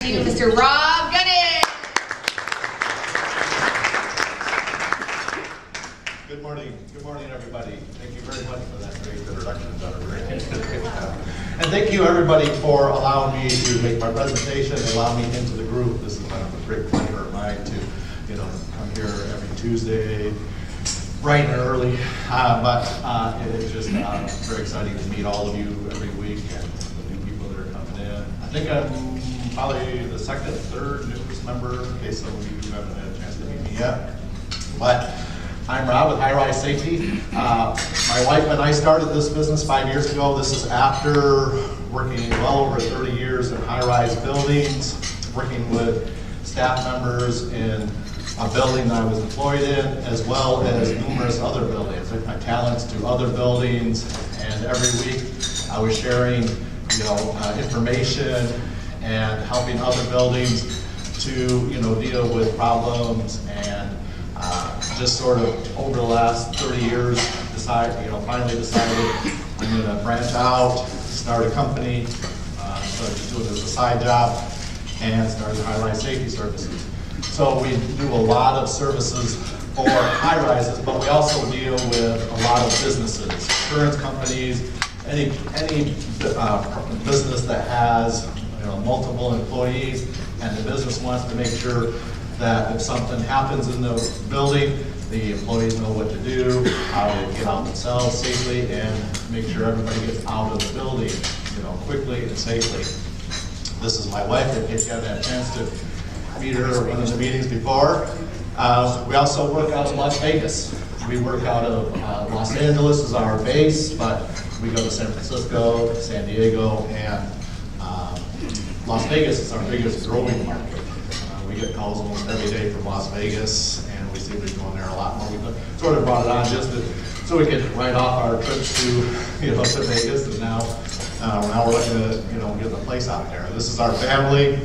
Mr. Rob Gunnett. Good morning everybody. Thank you very much for that great introduction, Jennifer. And thank you everybody for allowing me to make my presentation and allow me into the group. This has been a great pleasure of mine to, come here every Tuesday, bright and early. It is just very exciting to meet all of you every week and the new people that are coming in. I think I'm probably the second, third newest member, in case some of you haven't had a chance to meet me yet. But I'm Rob with High Rise Safety. My wife and I started this business 5 years ago. This is after working well over 30 years in high-rise buildings, working with staff members in a building that I was employed in, as well as numerous other buildings. I took my talents to other buildings, and every week I was sharing, information and helping other buildings to, deal with problems. And just sort of over the last 30 years, finally decided I'm going to branch out, start a company, started to do it as a side job, and started high-rise safety services. So we do a lot of services for high-rises, but we also deal with a lot of businesses, insurance companies, any business that has multiple employees, and the business wants to make sure that if something happens in the building, the employees know what to do, how to get out themselves safely, and make sure everybody gets out of the building, quickly and safely. This is my wife, in case you haven't had a chance to meet her at one of the meetings before. We also work out of Las Vegas. We work out of Los Angeles is our base, but we go to San Francisco, San Diego, and Las Vegas is our biggest growing market. We get calls almost every day from Las Vegas, and we seem to be going there a lot more. We sort of brought it on just so we could write off our trips to to Vegas, and now we're looking to get the place out there. This is our family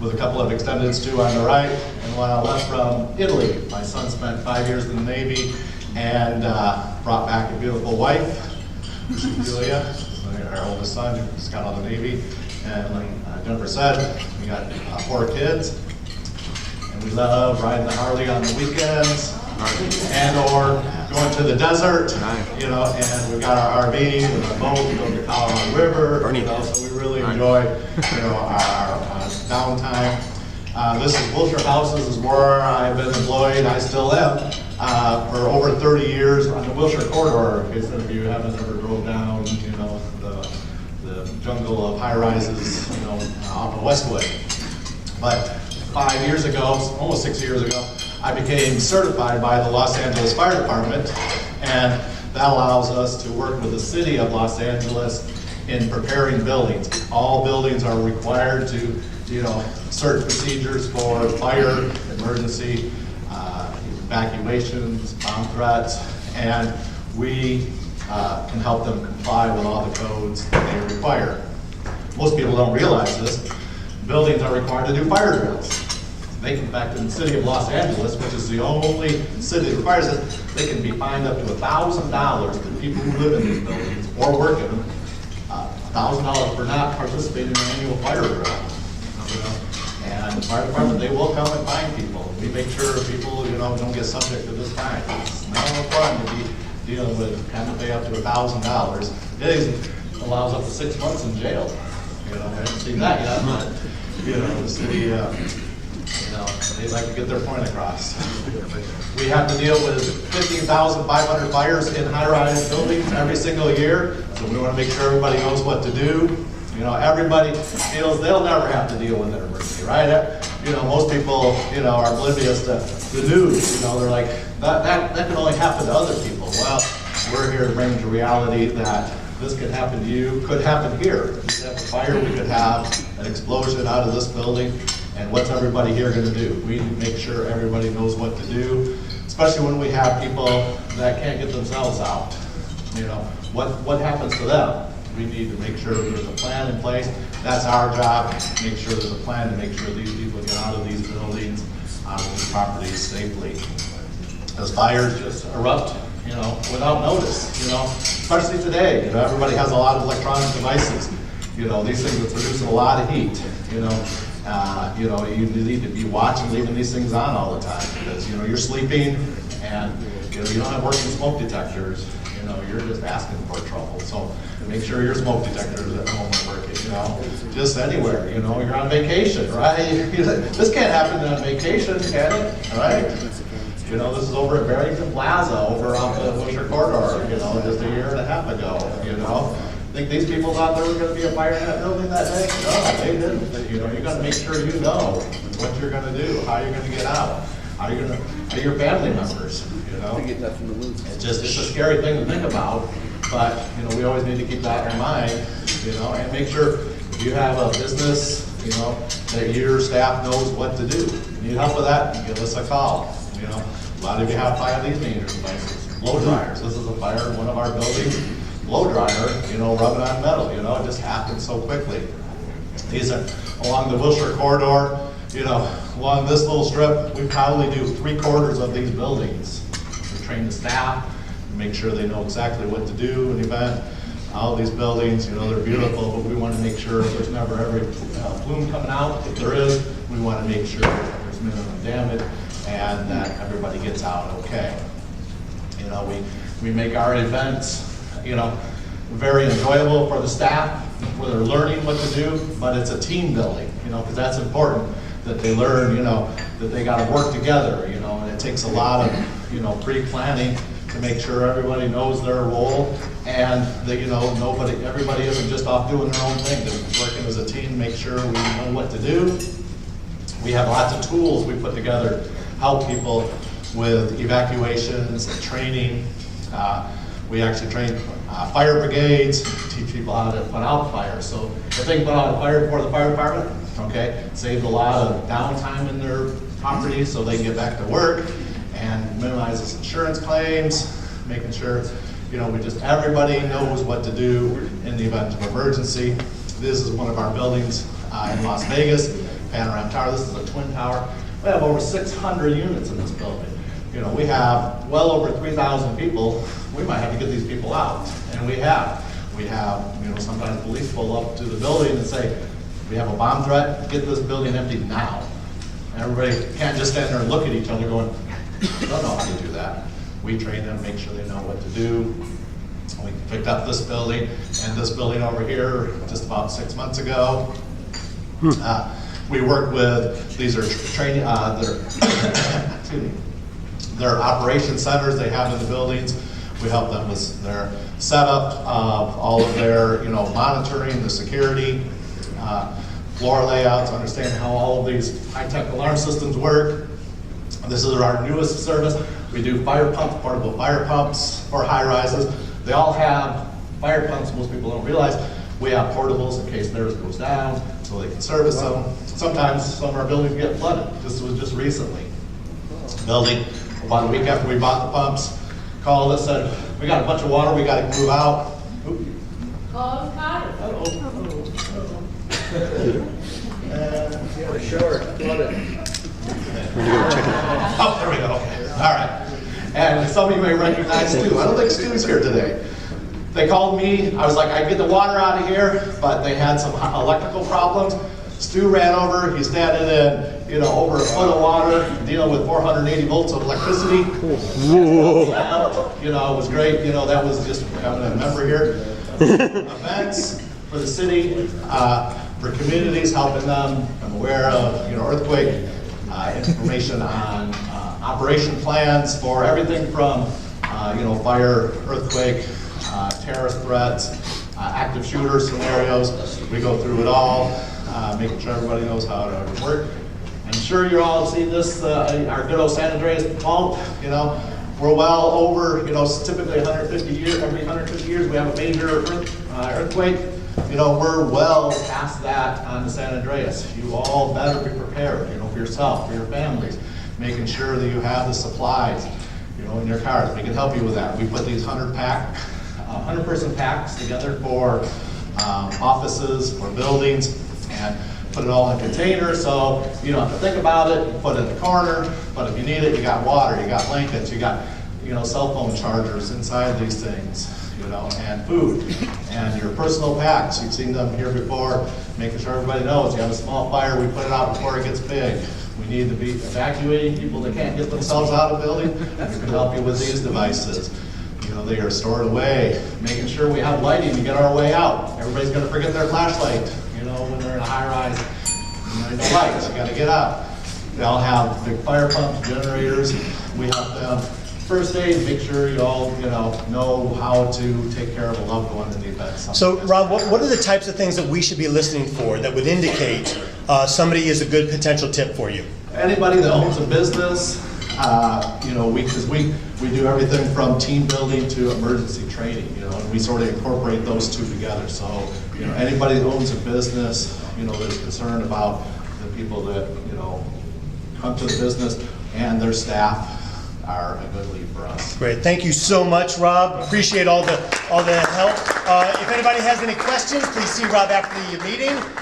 with a couple of extendeds too on the right, and one on the left from Italy. My son spent 5 years in the Navy and brought back a beautiful wife, Julia, our oldest son, who just got out of the Navy. And like Jennifer said, we got 4 kids, and we love riding the Harley on the weekends, and or going to the desert, and we've got our RV with our boat, we go to the Colorado River, so we really enjoy, our downtime. This is Wilshire Houses, is where I've been employed, I still am, for over 30 years on the Wilshire corridor. In case some of you haven't ever drove down, the jungle of high-rises, off of Westwood. But 5 years ago, almost 6 years ago, I became certified by the Los Angeles Fire Department, and that allows us to work with the city of Los Angeles in preparing buildings. All buildings are required to, certain procedures for fire, emergency, evacuations, bomb threats, and we can help them comply with all the codes that they require. Most people don't realize this. Buildings are required to do fire drills. In fact, in the city of Los Angeles, which is the only city that requires it, they can be fined up to $1,000 to people who live in these buildings or work in them. $1,000 for not participating in an annual fire drill. And the fire department, they will come and find people. We make sure people, don't get subject to this fine. It's not fun to be dealing with having to pay up to $1,000. It allows up to 6 months in jail. I haven't seen that yet, but the city, they like to get their point across. We have to deal with 15,500 fires in high-rise buildings every single year, so we want to make sure everybody knows what to do. Everybody feels they'll never have to deal with an emergency, right? Most people, are oblivious to the news. They're like, that can only happen to other people. Well, we're here to bring to reality that this could happen to you, could happen here. We could have a fire, we could have an explosion out of this building, and what's everybody here going to do? We need to make sure everybody knows what to do, especially when we have people that can't get themselves out. What happens to them? We need to make sure there's a plan in place. That's our job, make sure there's a plan to make sure these people get out of these buildings, out of these properties safely. As fires just erupt, without notice, especially today. Everybody has a lot of electronic devices. these things are producing a lot of heat, you need to be watching, leaving these things on all the time, because, you're sleeping, and, you don't have working smoke detectors, you're just asking for trouble. So make sure your smoke detectors at home are working, just anywhere, you're on vacation, right? This can't happen on vacation, can it, right? This is over at Barrington Plaza, over off the Wilshire Corridor, just a year and a half ago, Think these people thought there was going to be a fire in that building that day? No, they didn't. You got to make sure you know what you're going to do, how you're going to get out, how you're going to, your family members, It's a scary thing to think about, but, we always need to keep that in mind, and make sure if you have a business, that your staff knows what to do. If you need help with that, give us a call. A lot of you have fire these dangerous devices. Blow dryers. This is a fire in one of our buildings. Blow dryer, rubbing on metal, it just happens so quickly. These are along the Wilshire Corridor, along this little strip, we probably do 3/4 of these buildings. We train the staff, make sure they know exactly what to do in the event. All these buildings, they're beautiful, but we want to make sure there's never every plume coming out. If there is, we want to make sure there's minimum damage and that everybody gets out okay. We make our events, very enjoyable for the staff, where they're learning what to do, but it's a team building, because that's important, that they learn, that they got to work together, and it takes a lot of, pre-planning to make sure everybody knows their role, and that, everybody isn't just off doing their own thing. They're working as a team, make sure we know what to do. We have lots of tools we put together to help people with evacuations and training. We actually train fire brigades, teach people how to put out fires. So if they can put out a fire for the fire department, okay, saves a lot of downtime in their property so they can get back to work, and minimizes insurance claims, making sure, everybody knows what to do in the event of emergency. This is one of our buildings in Las Vegas, Panorama Tower. This is a twin tower. We have over 600 units in this building. We have well over 3,000 people. We might have to get these people out, and we have. Sometimes police pull up to the building and say, we have a bomb threat, get this building emptied now. And everybody can't just stand there and look at each other going, I don't know how to do that. We train them, make sure they know what to do. We picked up this building and this building over here just about 6 months ago. We work with, these are training, their operation centers they have in the buildings. We help them with their setup of all of their, monitoring, the security, floor layouts, understanding how all of these high-tech alarm systems work. This is our newest service. We do fire pumps, portable fire pumps for high rises. They all have fire pumps. Most people don't realize we have portables in case theirs goes down, so they can service them. Sometimes some of our buildings get flooded. This was just recently. Building, about a week after we bought the pumps, called us, said, we got a bunch of water, we got to move out. Call Connor. For sure. Flooded. Oh, there we go, okay, all right. And some of you may recognize Stu. I don't think Stu's here today. They called me, I was like, I get the water out of here, but they had some electrical problems. Stu ran over, he's standing in, over a foot of water, dealing with 480 volts of electricity. It was great, that was just having a member here. Events for the city, for communities, helping them. I'm aware of, earthquake, information on operation plans for everything from, fire, earthquake, terrorist threats, active shooter scenarios. We go through it all, making sure everybody knows how to work. I'm sure you all see this, our good old San Andreas fault. We're well over, typically 150 years, every 150 years we have a major earthquake. We're well past that on the San Andreas. You all better be prepared, for yourself, for your families, making sure that you have the supplies, in your cars. We can help you with that. We put these 100-person packs together for offices, for buildings, and put it all in a container, so you don't have to think about it. You put it in the corner, but if you need it, you got water, you got blankets, you got, cell phone chargers inside these things. you know, and food, and your personal packs. You've seen them here before, making sure everybody knows you have a small fire, we put it out before it gets big. We need to be evacuating people that can't get themselves out of the building. We can help you with these devices. You know, they are stored away, making sure we have lighting to get our way out. Everybody's gonna forget their flashlight, you know, when they're in a high rise. You know, no lights, you gotta get out. They all have big fire pumps, generators. We help them first aid, make sure you all, you know how to take care of a loved one in the event. So, Rob, what are the types of things that we should be listening for that would indicate somebody is a good potential tip for you? Anybody that owns a business, you know, because we do everything from team building to emergency training, you know, and we sort of incorporate those two together. So, you know, anybody that owns a business, you know, that's concerned about the people that, you know, come to the business and their staff are a good lead for us. Great, thank you so much, Rob. Appreciate all the help. If anybody has any questions, please see Rob after the meeting.